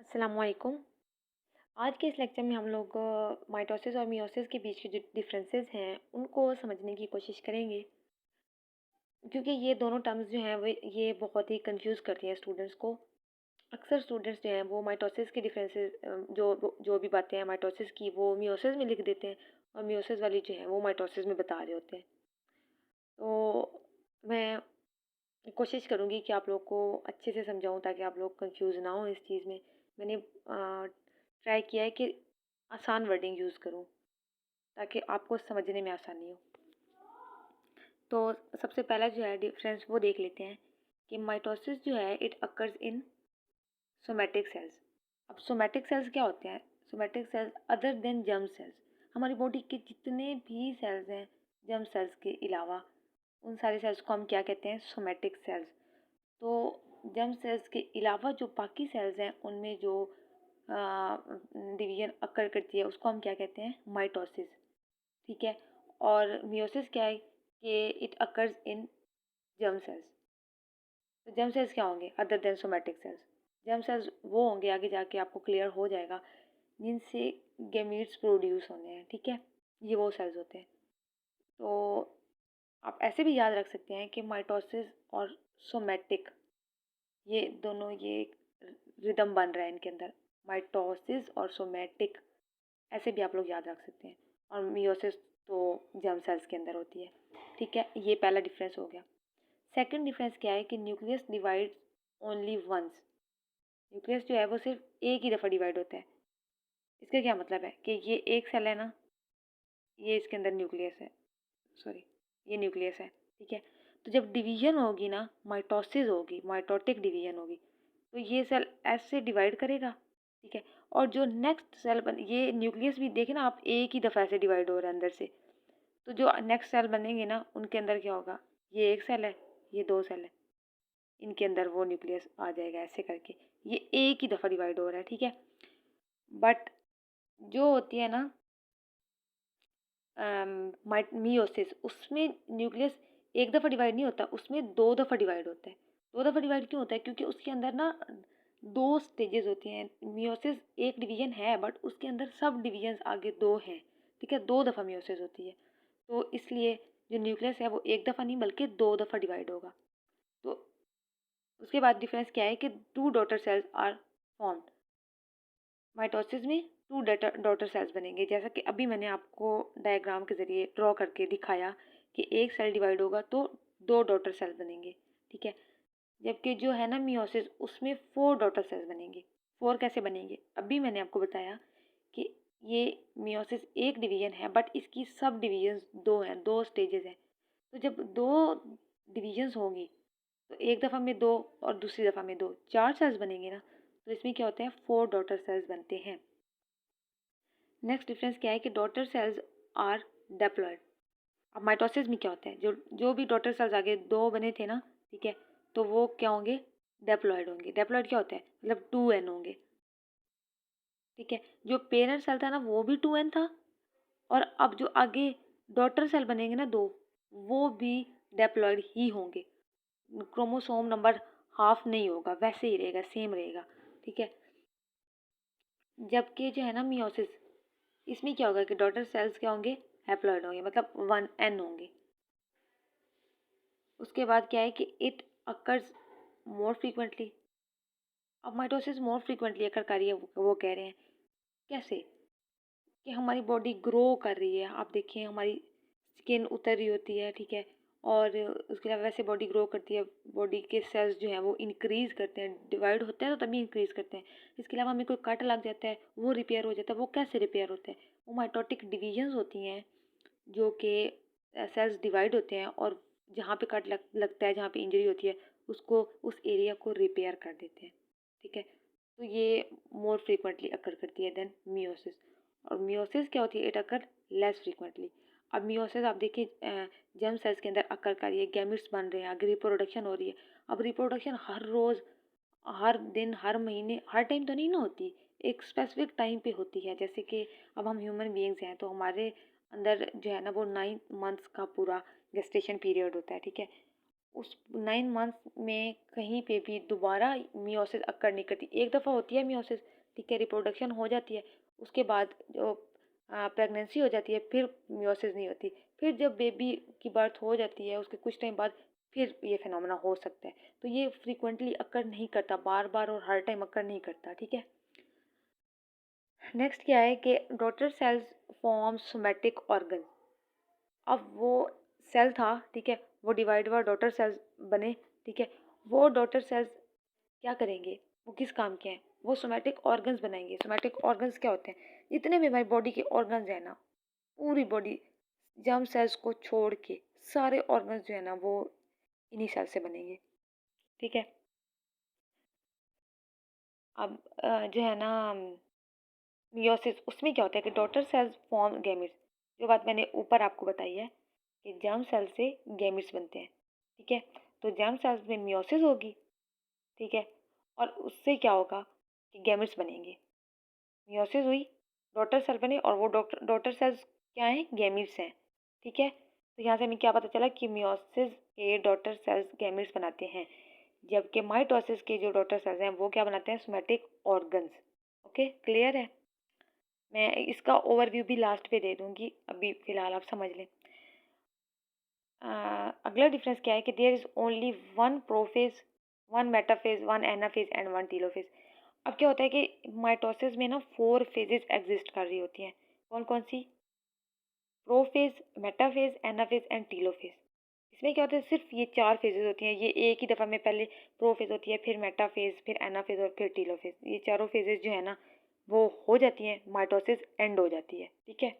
अस्सलामुअलैकुम। आज के इस लेक्चर में हम लोग माइटोसिस और मियोसिस के बीच के जो डिफरेंसेस हैं उनको समझने की कोशिश करेंगे, क्योंकि ये दोनों टर्म्स जो हैं वो ये बहुत ही कंफ्यूज करती हैं स्टूडेंट्स को। अक्सर स्टूडेंट्स जो हैं वो माइटोसिस के डिफरेंसेस जो भी बातें हैं माइटोसिस की वो मियोसिस में लिख देते हैं, और मियोसिस वाली जो है वो माइटोसिस में बता रहे होते हैं। तो मैं कोशिश करूँगी कि आप लोग को अच्छे से समझाऊँ ताकि आप लोग कंफ्यूज ना हो इस चीज़ में। मैंने ट्राई किया है कि आसान वर्डिंग यूज़ करूँ ताकि आपको समझने में आसानी हो। तो सबसे पहला जो है डिफरेंस वो देख लेते हैं कि माइटोसिस जो है it occurs in somatic cells. अब सोमैटिक सेल्स क्या होते हैं? Somatic cells other than germ cells. हमारी बॉडी के जितने भी सेल्स हैं जर्म सेल्स के अलावा, उन सारे सेल्स को हम क्या कहते हैं? Somatic cells. तो जर्म सेल्स के अलावा जो बाकी सेल्स हैं उनमें जो डिवीजन अकर करती है उसको हम क्या कहते हैं? माइटोसिस। ठीक है। और मियोसिस क्या है कि it occurs in germ cells. तो जर्म सेल्स क्या होंगे other than somatic cells? Germ cells वो होंगे, आगे जाके आपको क्लियर हो जाएगा, जिनसे गैमीट्स प्रोड्यूस होने हैं। ठीक है, ये वो सेल्स होते हैं। तो आप ऐसे भी याद रख सकते हैं कि माइटोसिस और सोमैटिक ये दोनों ये रिदम बन रहा है इनके अंदर, माइटोसिस और सोमैटिक, ऐसे भी आप लोग याद रख सकते हैं। और मियोसिस तो जर्म सेल्स के अंदर होती है। ठीक है, ये पहला डिफरेंस हो गया। सेकंड डिफरेंस क्या है कि nucleus divides only once. Nucleus जो है वो सिर्फ एक ही दफ़ा डिवाइड होता है। इसका क्या मतलब है कि ये एक सेल है ना, ये इसके अंदर न्यूक्लियस है, सॉरी ये न्यूक्लियस है। ठीक है, तो जब डिवीजन होगी ना, माइटोसिस होगी, माइटोटिक डिवीजन होगी, तो ये सेल ऐसे डिवाइड करेगा। ठीक है, और जो नेक्स्ट सेल बन, ये न्यूक्लियस भी देखे ना आप, एक ही दफ़ा ऐसे डिवाइड हो रहा है अंदर से। तो जो नेक्स्ट सेल बनेंगे ना उनके अंदर क्या होगा? ये एक सेल है, ये दो सेल है, इनके अंदर वो न्यूक्लियस आ जाएगा ऐसे करके। ये एक ही दफ़ा डिवाइड हो रहा है। ठीक है, बट जो होती है ना मियोसिस, उसमें न्यूक्लियस एक दफ़ा डिवाइड नहीं होता, उसमें दो दफ़ा डिवाइड होता है। दो दफ़ा डिवाइड क्यों होता है? क्योंकि उसके अंदर ना दो स्टेजेस होती हैं। मियोसिस एक डिवीजन है बट उसके अंदर सब डिवीजन्स आगे दो हैं। ठीक है, दो दफ़ा मियोसिस होती है, तो इसलिए जो न्यूक्लियस है वो एक दफ़ा नहीं बल्कि दो दफ़ा डिवाइड होगा। तो उसके बाद डिफरेंस क्या है कि two daughter cells are formed. Mitosis में टू डॉटर सेल्स बनेंगे, जैसा कि अभी मैंने आपको डायग्राम के ज़रिए ड्रॉ करके दिखाया कि एक सेल डिवाइड होगा तो दो डॉटर सेल्स बनेंगे। ठीक है, जबकि जो है ना मियोसिस, उसमें फोर डॉटर सेल्स बनेंगे। फोर कैसे बनेंगे? अभी मैंने आपको बताया कि ये मियोसिस एक डिवीजन है बट इसकी सब डिवीजन्स दो हैं, दो स्टेजेस हैं। तो जब दो डिवीजन्स होंगी तो एक दफ़ा में दो और दूसरी दफ़ा में दो, चार सेल्स बनेंगे ना, तो इसमें क्या होते हैं? फोर डॉटर सेल्स बनते हैं। नेक्स्ट डिफरेंस क्या है कि डॉटर सेल्स आर डेप्लॉयड। अब माइटोसिस में क्या होता है? जो जो भी डॉटर सेल्स आगे दो बने थे ना, ठीक है, तो वो क्या होंगे? डेप्लॉयड होंगे। डेप्लॉयड क्या होता है? मतलब 2n होंगे। ठीक है, जो पेरेंट सेल था ना वो भी 2n था, और अब जो आगे डॉटर सेल बनेंगे ना दो, वो भी डेप्लॉयड ही होंगे। क्रोमोसोम नंबर हाफ नहीं होगा, वैसे ही रहेगा, सेम रहेगा। ठीक है, जबकि जो है ना मियोसिस, इसमें क्या होगा कि डॉटर सेल्स क्या होंगे? हैप्लॉइड होंगे, मतलब 1n होंगे। उसके बाद क्या है कि इट अकर्स मोर फ्रीक्वेंटली। अब माइटोसिस मोर फ्रीक्वेंटली अकर कर रही है, वो कह रहे हैं कैसे? कि हमारी बॉडी ग्रो कर रही है। आप देखिए हमारी स्किन उतर रही होती है। ठीक है, और उसके अलावा वैसे बॉडी ग्रो करती है, बॉडी के सेल्स जो हैं वो इंक्रीज़ करते हैं, डिवाइड होते हैं तो तभी इंक्रीज़ करते हैं। इसके अलावा हमें कोई कट लग जाता है वो रिपेयर हो जाता है। वो कैसे रिपेयर होते हैं? वो माइटोटिक डिवीजन्स होती हैं जो कि सेल्स डिवाइड होते हैं, और जहाँ पे कट लगता है, जहाँ पे इंजरी होती है, उसको, उस एरिया को रिपेयर कर देते हैं। ठीक है, तो ये मोर फ्रीक्वेंटली अकर करती है देन मियोसिस। और मियोसिस क्या होती है? It occur less frequently. अब मियोसिस आप देखिए जर्म सेल्स के अंदर अकर कर रही है, गैमेट्स बन रहे हैं, आगे रिप्रोडक्शन हो रही है। अब रिप्रोडक्शन हर रोज़, हर दिन, हर महीने, हर टाइम तो नहीं ना होती, एक स्पेसिफिक टाइम पे होती है। जैसे कि अब हम ह्यूमन बीइंग्स हैं तो हमारे अंदर जो है ना वो 9 मंथ्स का पूरा गेस्टेशन पीरियड होता है। ठीक है, उस 9 मंथ्स में कहीं पे भी दोबारा मियोसिस अक्कर नहीं करती। एक दफ़ा होती है मियोसिस, ठीक है, रिप्रोडक्शन हो जाती है, उसके बाद जो प्रेगनेंसी हो जाती है, फिर मियोसिस नहीं होती। फिर जब बेबी की बर्थ हो जाती है उसके कुछ टाइम बाद फिर ये फिनोमेना हो सकता है। तो ये फ्रीक्वेंटली अक्कर नहीं करता, बार बार और हर टाइम अक्कर नहीं करता, ठीक है। नेक्स्ट क्या है कि daughter cells form somatic organ. अब वो सेल था, ठीक है, वो डिवाइड हुआ, डॉटर सेल्स बने, ठीक है। वो डॉटर सेल्स क्या करेंगे, वो किस काम के हैं, वो सोमेटिक ऑर्गन्स बनाएंगे। सोमेटिक ऑर्गन्स क्या होते हैं, जितने भी हमारी बॉडी के ऑर्गन्स हैं ना, पूरी बॉडी जर्म सेल्स को छोड़ के सारे ऑर्गन्स जो है ना वो इन्हीं सेल से बनेंगे, ठीक है। अब जो है ना मियोसिस, उसमें क्या होता है कि डॉटर सेल्स फॉर्म गैमिट्स। जो बात मैंने ऊपर आपको बताई है कि जर्म सेल से गैमिट्स बनते हैं, ठीक है। तो जर्म सेल्स में मियोसिस होगी, ठीक है, और उससे क्या होगा कि गैमिट्स बनेंगे। मियोसिस हुई, डॉटर सेल बने, और वो डॉटर सेल्स क्या हैं, गैमिट्स हैं, ठीक है। तो यहाँ से हमें क्या पता चला कि मियोसिस के डॉटर सेल्स गैमिट्स बनाते हैं, जबकि माइटोसिस के जो डॉटर सेल्स हैं वो क्या बनाते हैं, सोमेटिक ऑर्गन्स। ओके, क्लियर है। मैं इसका ओवरव्यू भी लास्ट पे दे दूंगी, अभी फ़िलहाल आप समझ लें। अगला डिफरेंस क्या है कि there is only one prophase, one metaphase, one anaphase and one telophase. अब क्या होता है कि माइटोसिस में ना 4 फेजेस एग्जिस्ट कर रही होती हैं। कौन कौन सी, prophase, metaphase, anaphase and telophase. इसमें क्या होता है, सिर्फ ये 4 फेजेस होती हैं, ये एक ही दफ़ा में पहले प्रोफेज होती है, फिर मेटाफेज, फिर एनाफेज और फिर टीलोफेज। ये चारों फेजेस जो है ना वो हो जाती हैं, माइटोसिस एंड हो जाती है, ठीक है।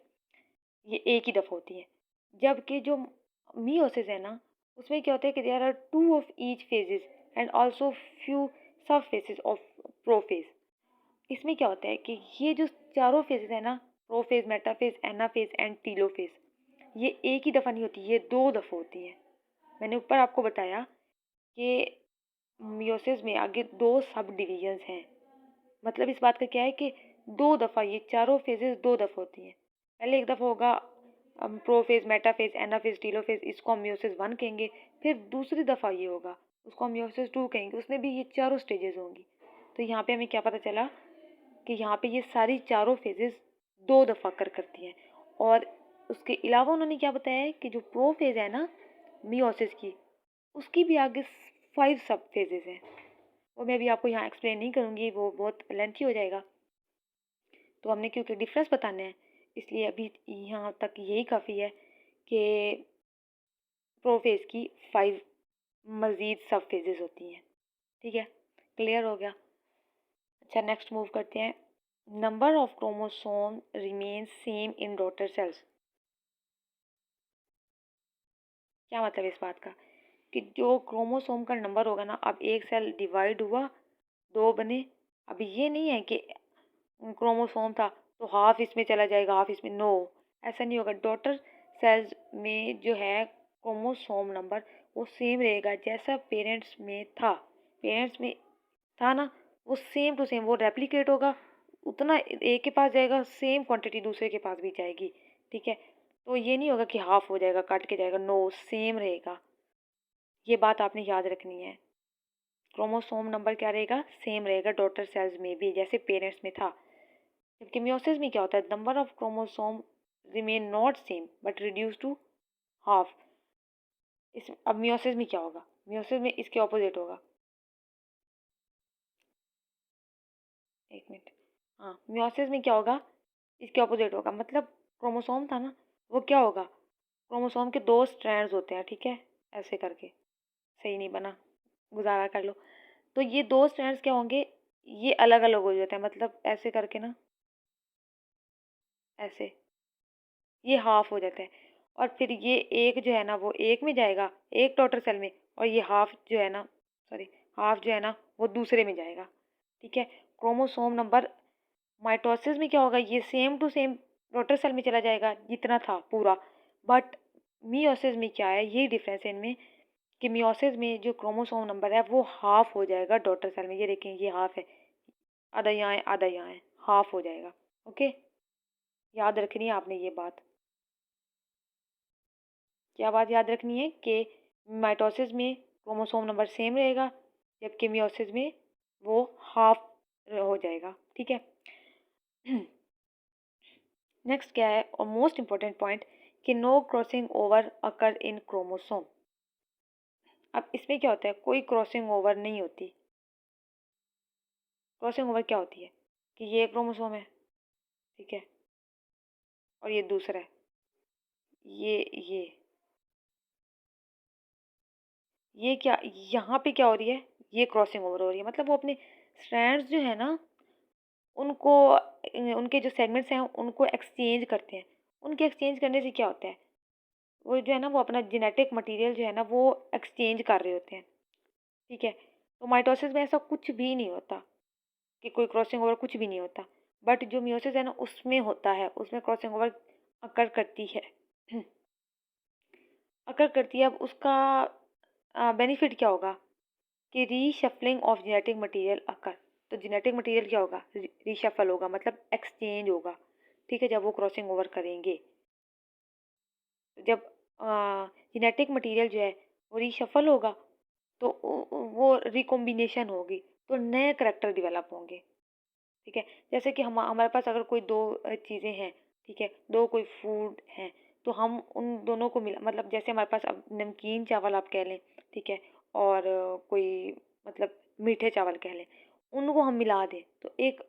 ये एक ही दफ़ा होती है। जबकि जो मियोसिस है ना, उसमें क्या होता है कि there are 2 of each phases and also few sub phases of prophase. इसमें क्या होता है कि ये जो चारों फेजेस है ना, prophase, metaphase, anaphase and telophase, ये एक ही दफ़ा नहीं होती, ये 2 दफ़ा होती हैं। मैंने ऊपर आपको बताया कि मियोसिस में आगे 2 सब डिवीजन्स हैं। मतलब इस बात का क्या है कि 2 दफ़ा ये चारों फेजेस 2 दफ़ा होती हैं। पहले एक दफ़ा होगा प्रोफेज, मेटाफेज, एनाफेज, टीलोफेज, इसको हम मियोसिस 1 कहेंगे। फिर दूसरी दफ़ा ये होगा, उसको हम मियोसिस 2 कहेंगे, उसमें भी ये चारों स्टेजेस होंगी। तो यहाँ पे हमें क्या पता चला कि यहाँ पे ये सारी चारों फेजेस 2 दफ़ा करती हैं। और उसके अलावा उन्होंने क्या बताया है कि जो प्रोफेज है ना मियोसिस की, उसकी भी आगे 5 सब फेजेस हैं। वो मैं अभी आपको यहाँ एक्सप्लेन नहीं करूँगी, वो बहुत लेंथी हो जाएगा। तो हमने क्योंकि डिफरेंस बताने हैं, इसलिए अभी यहाँ तक यही काफ़ी है कि प्रोफेज की 5 मज़ीद सब फेजेस होती हैं, ठीक है, क्लियर हो गया। अच्छा, नेक्स्ट मूव करते हैं। Number of chromosome remain same in daughter cells. क्या मतलब इस बात का कि जो क्रोमोसोम का नंबर होगा ना, अब एक सेल डिवाइड हुआ, 2 बने। अब ये नहीं है कि क्रोमोसोम था तो हाफ इसमें चला जाएगा, हाफ इसमें, नो, ऐसा नहीं होगा। डॉटर सेल्स में जो है क्रोमोसोम नंबर वो सेम रहेगा जैसा पेरेंट्स में था। पेरेंट्स में था ना, वो सेम टू सेम वो रेप्लिकेट होगा, उतना एक के पास जाएगा, सेम क्वांटिटी दूसरे के पास भी जाएगी, ठीक है। तो ये नहीं होगा कि हाफ हो जाएगा, कट के जाएगा, नो, सेम रहेगा। ये बात आपने याद रखनी है। क्रोमोसोम नंबर क्या रहेगा, सेम रहेगा डॉटर सेल्स में भी जैसे पेरेंट्स में था। जबकि मियोसिस में क्या होता है, number of chromosome remain not same but reduce to half. इस अब मियोसिस में क्या होगा, मियोसिस में इसके ऑपोजिट होगा। एक मिनट, हाँ, मियोसिस में क्या होगा, इसके ऑपोजिट होगा। मतलब क्रोमोसोम था ना, वो क्या होगा, क्रोमोसोम के 2 स्ट्रैंड्स होते हैं, ठीक है, ऐसे करके, सही नहीं बना, गुजारा कर लो। तो ये 2 स्ट्रैंड्स क्या होंगे, ये अलग अलग हो जाते हैं, मतलब ऐसे करके ना, ऐसे, ये हाफ हो जाता है। और फिर ये एक जो है ना वो एक में जाएगा, एक डॉटर सेल में, और ये हाफ जो है ना, सॉरी, हाफ जो है ना वो दूसरे में जाएगा, ठीक है। क्रोमोसोम नंबर माइटोसिस में क्या होगा, ये same to same daughter cell में चला जाएगा जितना था पूरा। बट मियोसिस में क्या है, यही डिफरेंस है इनमें कि मियोसिस में जो क्रोमोसोम नंबर है वो हाफ हो जाएगा डॉटर सेल में। ये देखें, ये हाफ है, आधा यहाँ है, आधा यहाँ है, हाफ हो जाएगा। ओके, याद रखनी है आपने ये बात। क्या बात याद रखनी है कि माइटोसिस में क्रोमोसोम नंबर सेम रहेगा, जबकि मियोसिस में वो हाफ हो जाएगा। ठीक है। नेक्स्ट क्या है और मोस्ट इम्पॉर्टेंट पॉइंट कि नो क्रॉसिंग ओवर अकर इन क्रोमोसोम। अब इसमें क्या होता है, कोई क्रॉसिंग ओवर नहीं होती। क्रॉसिंग ओवर क्या होती है कि ये क्रोमोसोम है, ठीक है, और ये दूसरा है, ये ये क्या, यहाँ पे क्या हो रही है, ये क्रॉसिंग ओवर हो रही है। मतलब वो अपने स्ट्रैंड्स जो है ना उनको उनके जो सेगमेंट्स हैं उनको एक्सचेंज करते हैं। उनके एक्सचेंज करने से क्या होता है, वो जो है ना वो अपना जेनेटिक मटेरियल जो है ना वो एक्सचेंज कर रहे होते हैं। ठीक है। तो माइटोसिस में ऐसा कुछ भी नहीं होता कि कोई क्रॉसिंग ओवर, कुछ भी नहीं होता। बट जो मियोसिस है ना उसमें होता है, उसमें क्रॉसिंग ओवर अकर करती है। अकर करती है। अब उसका बेनिफिट क्या होगा कि रीशफलिंग ऑफ जेनेटिक मटेरियल अकर। तो जेनेटिक मटेरियल क्या होगा, रीशफल होगा, मतलब एक्सचेंज होगा। ठीक है। जब वो क्रॉसिंग ओवर करेंगे, जब जेनेटिक मटेरियल जो है वो रीशफल होगा तो वो रिकॉम्बिनेशन होगी, तो नए करेक्टर डेवलप होंगे। ठीक है। जैसे कि हमारे पास अगर कोई दो चीज़ें हैं, ठीक है, दो कोई फूड हैं, तो हम उन दोनों को मिला, मतलब जैसे हमारे पास अब नमकीन चावल आप कह लें, ठीक है, और कोई मतलब मीठे चावल कह लें, उनको हम मिला दें तो एक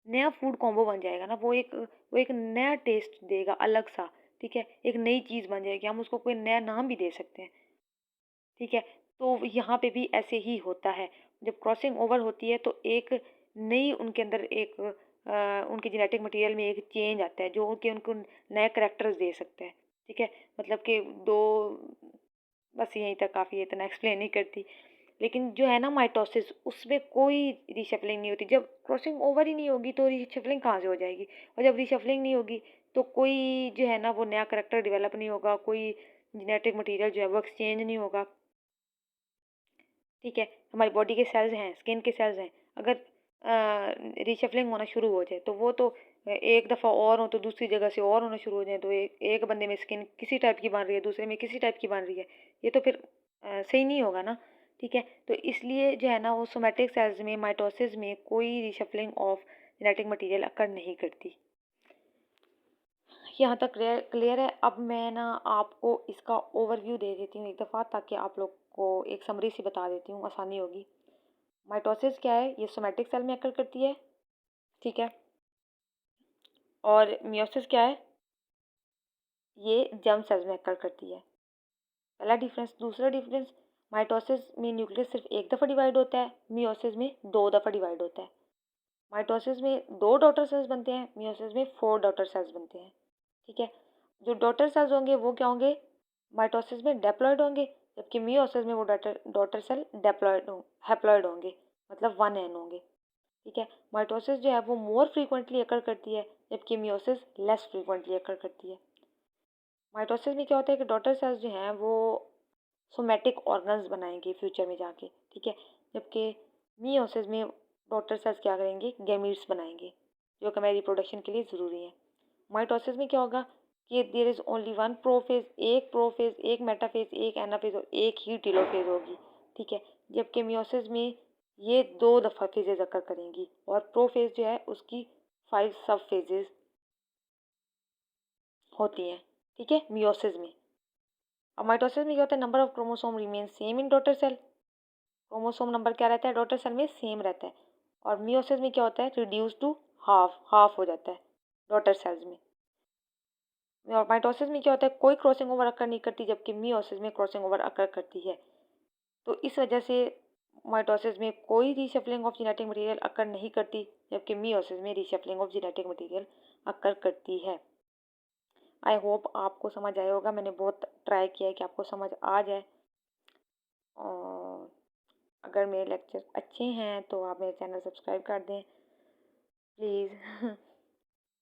नया फूड कॉम्बो बन जाएगा ना। वो एक नया टेस्ट देगा अलग सा। ठीक है। एक नई चीज़ बन जाएगी, हम उसको कोई नया नाम भी दे सकते हैं। ठीक है। तो यहाँ पे भी ऐसे ही होता है, जब क्रॉसिंग ओवर होती है तो एक नई उनके अंदर एक उनके जेनेटिक मटेरियल में एक चेंज आता है जो उनको नए करेक्टर्स दे सकते हैं। ठीक है। मतलब कि दो, बस यहीं तक काफ़ी है, इतना एक्सप्लेन नहीं करती। लेकिन जो है ना माइटोसिस, उसमें कोई रीशफलिंग नहीं होती। जब क्रॉसिंग ओवर ही नहीं होगी तो रीशफलिंग कहाँ से हो जाएगी, और जब रीशफलिंग नहीं होगी तो कोई जो है ना वो नया करेक्टर डेवलप नहीं होगा, कोई जेनेटिक मटेरियल जो है वो एक्सचेंज नहीं होगा। ठीक है। हमारी बॉडी के सेल्स हैं, स्किन के सेल्स हैं, अगर रीशफलिंग होना शुरू हो जाए तो वो तो एक दफ़ा और हो तो दूसरी जगह से और होना शुरू हो जाए, तो एक बंदे में स्किन किसी टाइप की बन रही है, दूसरे में किसी टाइप की बन रही है, ये तो फिर सही नहीं होगा ना। ठीक है। तो इसलिए जो है ना वो सोमेटिक सेल्स में माइटोसिस में कोई रीशफलिंग ऑफ जेनेटिक मटेरियल अकर नहीं करती। यहाँ तक क्लियर है। अब मैं ना आपको इसका ओवरव्यू दे देती हूँ एक दफ़ा, ताकि आप लोग को एक समरी सी बता देती हूँ, आसानी होगी। माइटोसिस क्या है, ये सोमेटिक सेल में अकर करती है। ठीक है। और मियोसिस क्या है, ये जर्म सेल्स में अकर करती है। पहला डिफरेंस। दूसरा डिफरेंस, माइटोसिस में न्यूक्लियस सिर्फ एक दफ़ा डिवाइड होता है, मियोसिस में 2 दफ़ा डिवाइड होता है। माइटोसिस में 2 डॉटर सेल्स बनते हैं, मियोसिस में 4 डॉटर सेल्स बनते हैं। ठीक है। जो डॉटर सेल्स होंगे वो क्या होंगे, माइटोसिस में डेप्लॉइड होंगे, जबकि मियोसिस में वो डॉटर सेल हैप्लॉइड होंगे, मतलब 1n होंगे। ठीक है। माइटोसिस जो है वो मोर फ्रीक्वेंटली अकर करती है, जबकि मियोसिस लेस फ्रीक्वेंटली अकर करती है। माइटोसिस में क्या होता है कि डॉटर सेल्स जो हैं वो सोमेटिक ऑर्गन्स बनाएंगे फ्यूचर में जाके। ठीक है। जबकि मियोसिस में डॉटर सेल्स क्या करेंगे, गैमीट्स बनाएंगे, जो कि हमारी रिप्रोडक्शन के लिए ज़रूरी है। माइटोसिस में क्या होगा कि there is only one prophase, एक प्रोफेज, एक मेटाफेज, एक एनाफेज और एक ही टेलोफेज होगी। ठीक है। जबकि मियोसिस में ये 2 दफ़ा फेजेज अकर करेंगी, और प्रोफेज जो है उसकी 5 सब फेजेज होती हैं। ठीक है। मियोसिस में। अब माइटोसिस में क्या होता है, number of chromosome remain same in daughter cell. Chromosome number क्या रहता है, डॉटर सेल में सेम रहता है। और मियोसिस में क्या होता है, रिड्यूस टू हाफ, हाफ हो जाता है डॉटर सेल्स में। और माइटोसिस में क्या होता है, कोई क्रॉसिंग ओवर अकर नहीं करती, जबकि मियोसिस में क्रॉसिंग ओवर अकर करती है। तो इस वजह से माइटोसिस में कोई रीशफलिंग ऑफ जेनेटिक मटेरियल अकर नहीं करती, जबकि मियोसिस में रीशफलिंग ऑफ जेनेटिक मटेरियल अकर करती है। आई होप आपको समझ आया होगा। मैंने बहुत ट्राई किया है कि आपको समझ आ जाए। और अगर मेरे लेक्चर अच्छे हैं तो आप मेरे चैनल सब्सक्राइब कर दें प्लीज़।